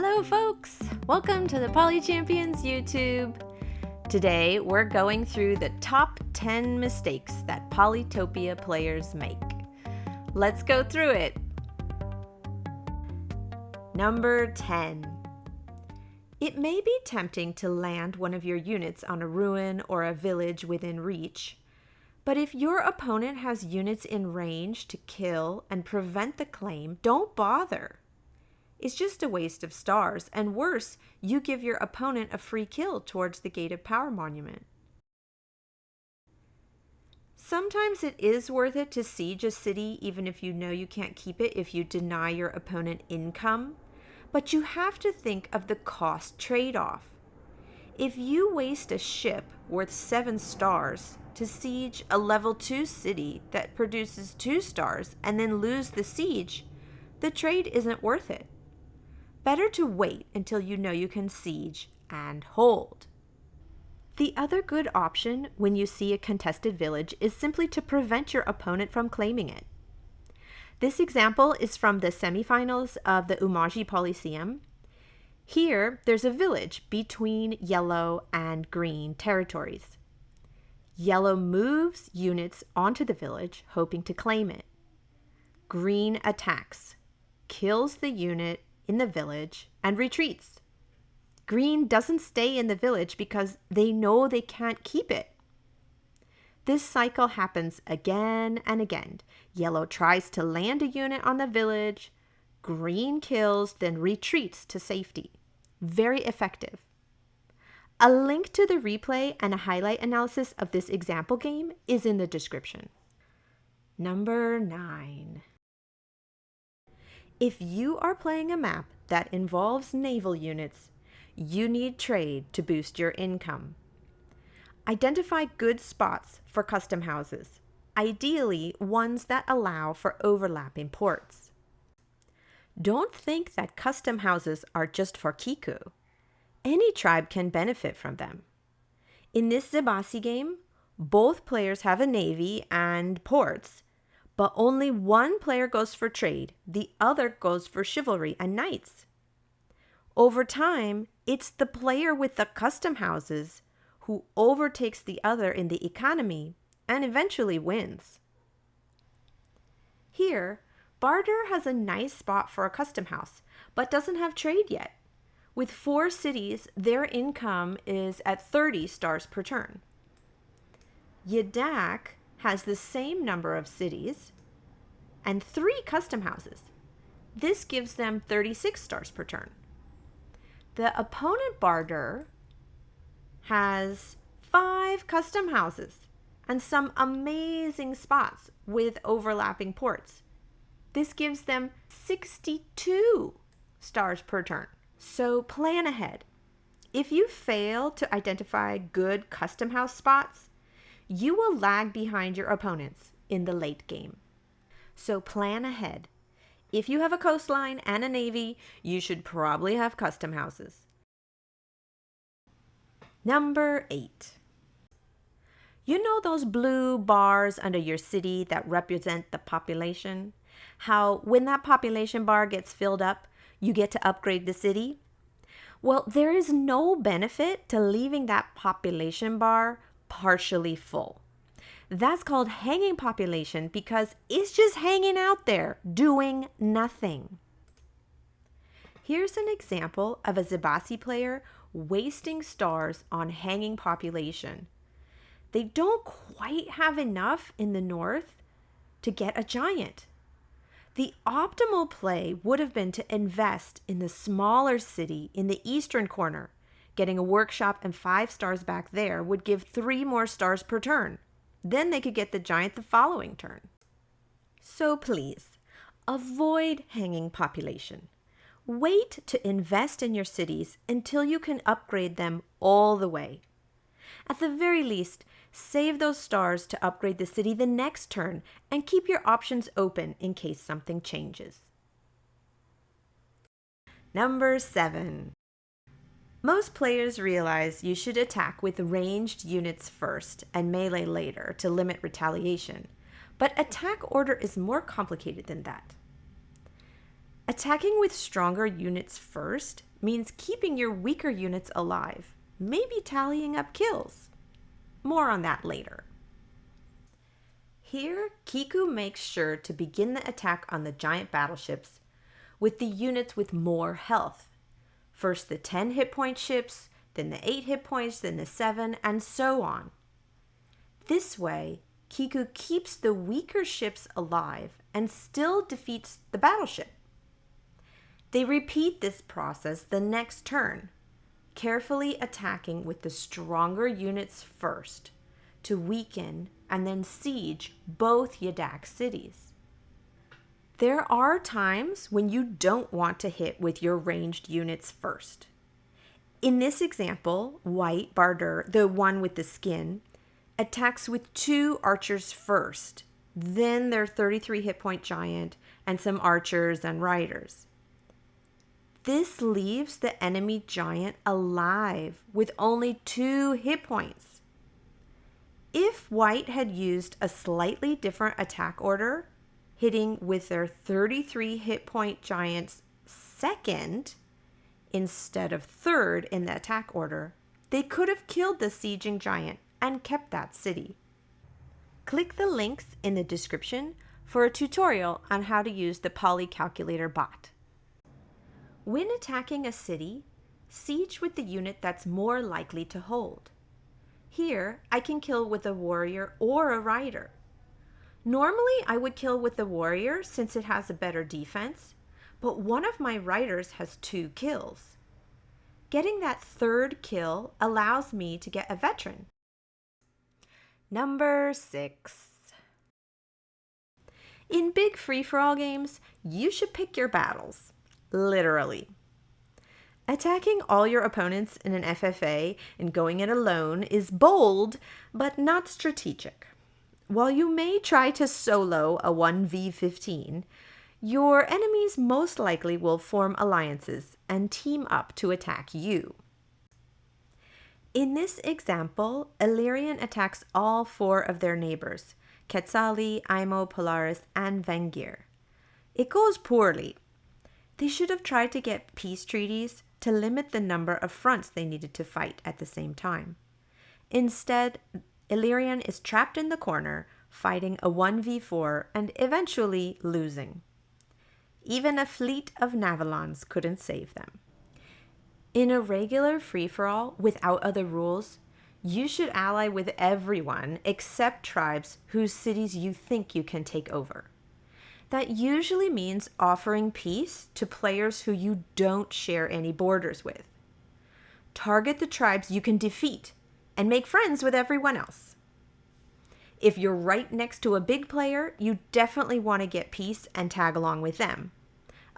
Hello folks! Welcome to the Poly Champions YouTube. Today we're going through the top 10 mistakes that Polytopia players make. Let's go through it. Number 10. It may be tempting to land one of your units on a ruin or a village within reach, but if your opponent has units in range to kill and prevent the claim, don't bother. It's just a waste of stars, and worse, you give your opponent a free kill towards the gated power monument. Sometimes it is worth it to siege a city even if you know you can't keep it if you deny your opponent income, but you have to think of the cost trade-off. If you waste a ship worth 7 stars to siege a level 2 city that produces 2 stars and then lose the siege, the trade isn't worth it. Better to wait until you know you can siege and hold. The other good option when you see a contested village is simply to prevent your opponent from claiming it. This example is from the semifinals of the Umaji Coliseum. Here, there's a village between yellow and green territories. Yellow moves units onto the village, hoping to claim it. Green attacks, kills the unit in the village, and retreats. Green doesn't stay in the village because they know they can't keep it. This cycle happens again and again. Yellow tries to land a unit on the village, green kills, then retreats to safety. Very effective. A link to the replay and a highlight analysis of this example game is in the description. Number 9. If you are playing a map that involves naval units, you need trade to boost your income. Identify good spots for custom houses, ideally ones that allow for overlapping ports. Don't think that custom houses are just for Kiku. Any tribe can benefit from them. In this Zebasi game, both players have a navy and ports, but only one player goes for trade, the other goes for chivalry and knights. Over time, it's the player with the custom houses who overtakes the other in the economy and eventually wins. Here, Barter has a nice spot for a custom house, but doesn't have trade yet. With 4 cities, their income is at 30 stars per turn. Yadak has the same number of cities and 3 custom houses. This gives them 36 stars per turn. The opponent Barter has 5 custom houses and some amazing spots with overlapping ports. This gives them 62 stars per turn. So plan ahead. If you fail to identify good custom house spots, you will lag behind your opponents in the late game. So plan ahead. If you have a coastline and a navy, you should probably have custom houses. Number 8. You know those blue bars under your city that represent the population? How when that population bar gets filled up, you get to upgrade the city? Well, there is no benefit to leaving that population bar partially full. That's called hanging population because it's just hanging out there, doing nothing. Here's an example of a Zebasi player wasting stars on hanging population. They don't quite have enough in the north to get a giant. The optimal play would have been to invest in the smaller city in the eastern corner. Getting a workshop and 5 stars back there would give 3 more stars per turn. Then they could get the giant the following turn. So please, avoid hanging population. Wait to invest in your cities until you can upgrade them all the way. At the very least, save those stars to upgrade the city the next turn and keep your options open in case something changes. Number 7. Most players realize you should attack with ranged units first and melee later to limit retaliation, but attack order is more complicated than that. Attacking with stronger units first means keeping your weaker units alive, maybe tallying up kills. More on that later. Here, Kiku makes sure to begin the attack on the giant battleships with the units with more health. First the 10 hit point ships, then the 8 hit points, then the 7, and so on. This way, Kiku keeps the weaker ships alive and still defeats the battleship. They repeat this process the next turn, carefully attacking with the stronger units first to weaken and then siege both Yadak cities. There are times when you don't want to hit with your ranged units first. In this example, White Bardur, the one with the skin, attacks with 2 archers first, then their 33 hit point giant and some archers and riders. This leaves the enemy giant alive with only 2 hit points. If White had used a slightly different attack order, hitting with their 33 hit point giants second instead of third in the attack order, they could have killed the sieging giant and kept that city. Click the links in the description for a tutorial on how to use the Poly Calculator bot. When attacking a city, siege with the unit that's more likely to hold. Here, I can kill with a warrior or a rider. Normally, I would kill with the warrior since it has a better defense, but one of my riders has 2 kills. Getting that 3rd kill allows me to get a veteran. Number 6. In big free-for-all games, you should pick your battles. Literally. Attacking all your opponents in an FFA and going it alone is bold, but not strategic. While you may try to solo a 1v15, your enemies most likely will form alliances and team up to attack you. In this example, Illyrian attacks all 4 of their neighbors, Quetzali, Aimo, Polaris, and Vengir. It goes poorly. They should have tried to get peace treaties to limit the number of fronts they needed to fight at the same time. Instead, Illyrian is trapped in the corner, fighting a 1v4 and eventually losing. Even a fleet of Navalons couldn't save them. In a regular free-for-all without other rules, you should ally with everyone except tribes whose cities you think you can take over. That usually means offering peace to players who you don't share any borders with. Target the tribes you can defeat and make friends with everyone else. If you're right next to a big player, you definitely want to get peace and tag along with them.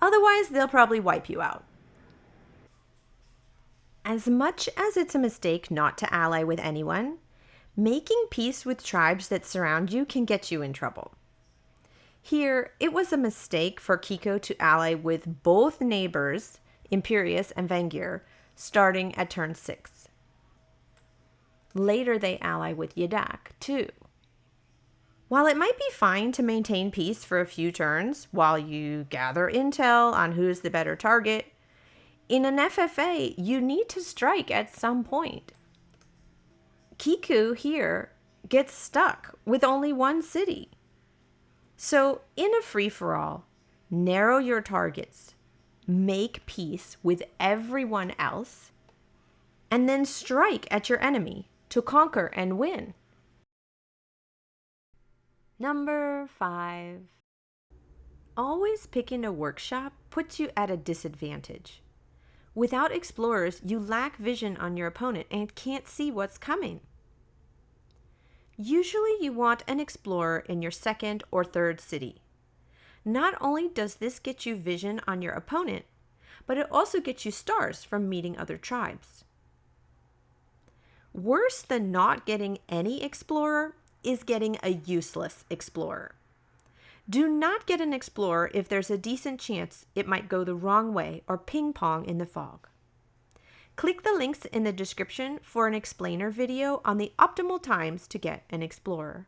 Otherwise, they'll probably wipe you out. As much as it's a mistake not to ally with anyone, making peace with tribes that surround you can get you in trouble. Here, it was a mistake for Kiko to ally with both neighbors, Imperius and Vengir, starting at turn 6. Later, they ally with Yadak, too. While it might be fine to maintain peace for a few turns while you gather intel on who's the better target, in an FFA, you need to strike at some point. Kiku here gets stuck with only 1 city. So in a free-for-all, narrow your targets, make peace with everyone else, and then strike at your enemy to conquer and win. Number 5. Always picking a workshop puts you at a disadvantage. Without explorers, you lack vision on your opponent and can't see what's coming. Usually you want an explorer in your 2nd or 3rd city. Not only does this get you vision on your opponent, but it also gets you stars from meeting other tribes. Worse than not getting any explorer is getting a useless explorer. Do not get an explorer if there's a decent chance it might go the wrong way or ping pong in the fog. Click the links in the description for an explainer video on the optimal times to get an explorer.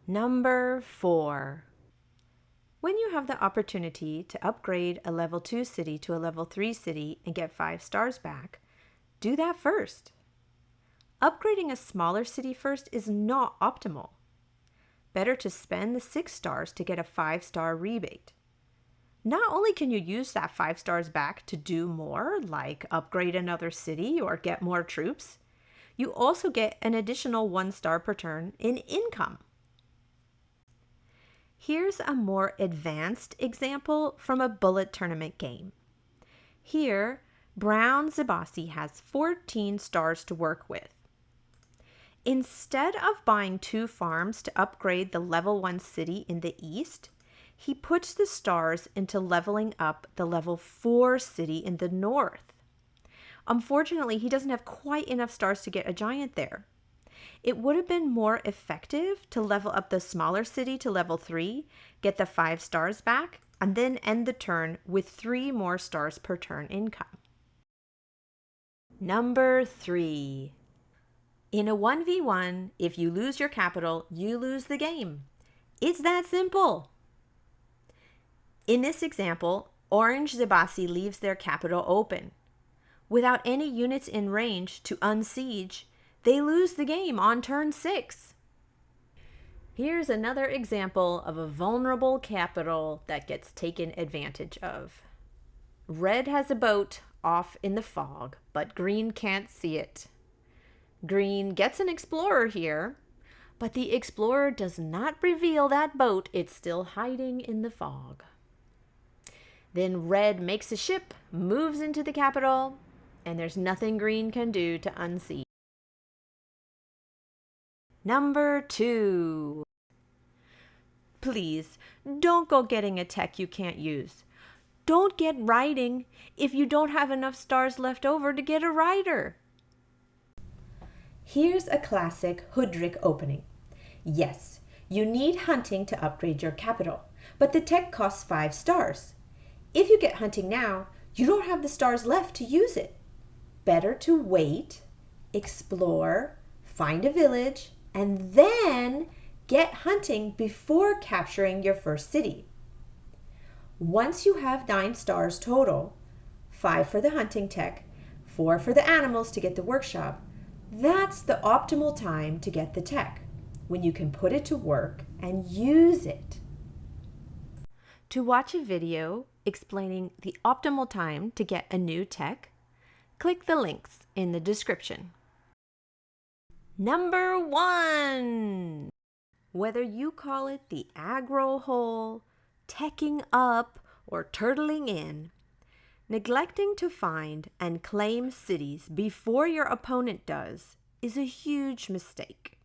Number 4. When you have the opportunity to upgrade a level 2 city to a level 3 city and get 5 stars back, do that first. Upgrading a smaller city first is not optimal. Better to spend the 6 stars to get a 5-star rebate. Not only can you use that 5 stars back to do more, like upgrade another city or get more troops, you also get an additional 1 star per turn in income. Here's a more advanced example from a bullet tournament game. Here, Brown Zibasi has 14 stars to work with. Instead of buying 2 farms to upgrade the level 1 city in the east, he puts the stars into leveling up the level 4 city in the north. Unfortunately, he doesn't have quite enough stars to get a giant there. It would have been more effective to level up the smaller city to level 3, get the 5 stars back, and then end the turn with 3 more stars per turn income. Number 3. In a 1v1, if you lose your capital, you lose the game. It's that simple. In this example, Orange Zibasi leaves their capital open. Without any units in range to unsiege, they lose the game on turn 6. Here's another example of a vulnerable capital that gets taken advantage of. Red has a boat off in the fog, but Green can't see it. Green gets an explorer here, but the explorer does not reveal that boat. It's still hiding in the fog. Then Red makes a ship, moves into the capital, and there's nothing Green can do to unsiege. Number 2. Please, don't go getting a tech you can't use. Don't get riding if you don't have enough stars left over to get a rider. Here's a classic Hoodrick opening. Yes, you need hunting to upgrade your capital, but the tech costs 5 stars. If you get hunting now, you don't have the stars left to use it. Better to wait, explore, find a village, and then get hunting before capturing your first city. Once you have 9 stars total, 5 for the hunting tech, 4 for the animals to get the workshop, that's the optimal time to get the tech, when you can put it to work and use it. To watch a video explaining the optimal time to get a new tech, click the links in the description. Number 1. Whether you call it the aggro hole, teching up, or turtling in, neglecting to find and claim cities before your opponent does is a huge mistake.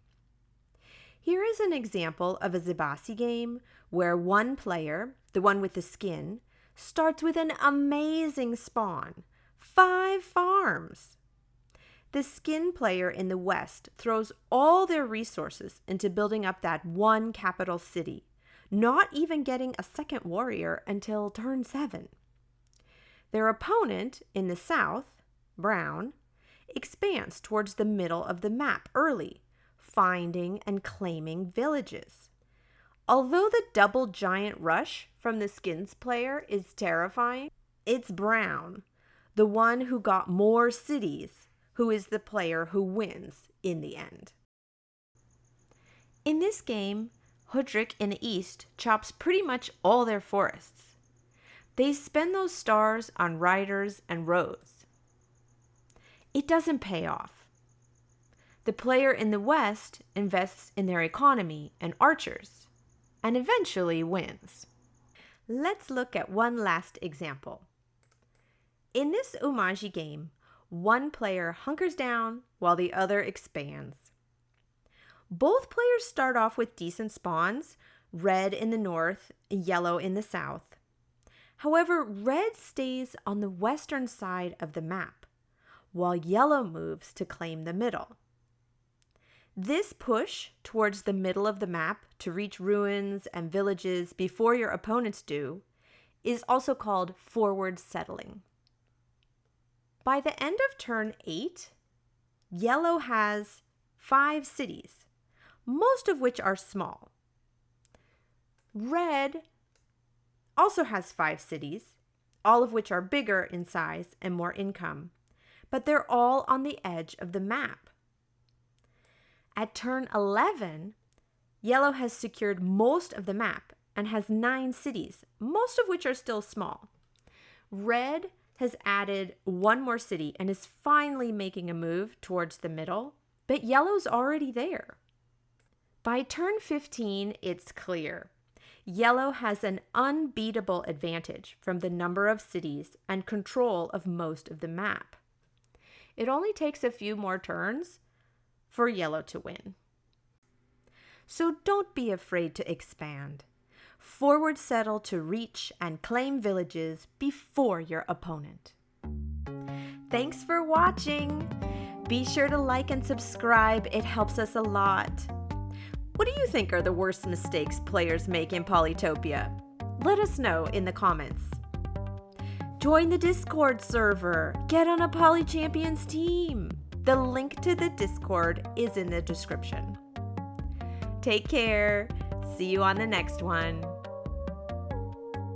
Here is an example of a Zibasi game where one player, the one with the skin, starts with an amazing spawn, 5 farms. The skin player in the west throws all their resources into building up that one capital city, not even getting a second warrior until turn 7. Their opponent in the south, Brown, expands towards the middle of the map early, finding and claiming villages. Although the double giant rush from the skins player is terrifying, it's Brown, the one who got more cities, who is the player who wins in the end. In this game, Hoodrick in the east chops pretty much all their forests. They spend those stars on riders and roads. It doesn't pay off. The player in the west invests in their economy and archers, and eventually wins. Let's look at one last example. In this Umaji game, one player hunkers down while the other expands. Both players start off with decent spawns, red in the north, yellow in the south. However, red stays on the western side of the map, while yellow moves to claim the middle. This push towards the middle of the map to reach ruins and villages before your opponents do is also called forward settling. By the end of turn 8, yellow has 5 cities, most of which are small. Red also has 5 cities, all of which are bigger in size and more income, but they're all on the edge of the map. At turn 11, yellow has secured most of the map and has 9 cities, most of which are still small. Red has added 1 more city and is finally making a move towards the middle, but yellow's already there. By turn 15, it's clear. Yellow has an unbeatable advantage from the number of cities and control of most of the map. It only takes a few more turns for yellow to win. So don't be afraid to expand. Forward settle to reach and claim villages before your opponent. Thanks for watching. Be sure to like and subscribe. It helps us a lot. What do you think are the worst mistakes players make in Polytopia? Let us know in the comments. Join the Discord server. Get on a Poly Champions team. The link to the Discord is in the description. Take care. See you on the next one.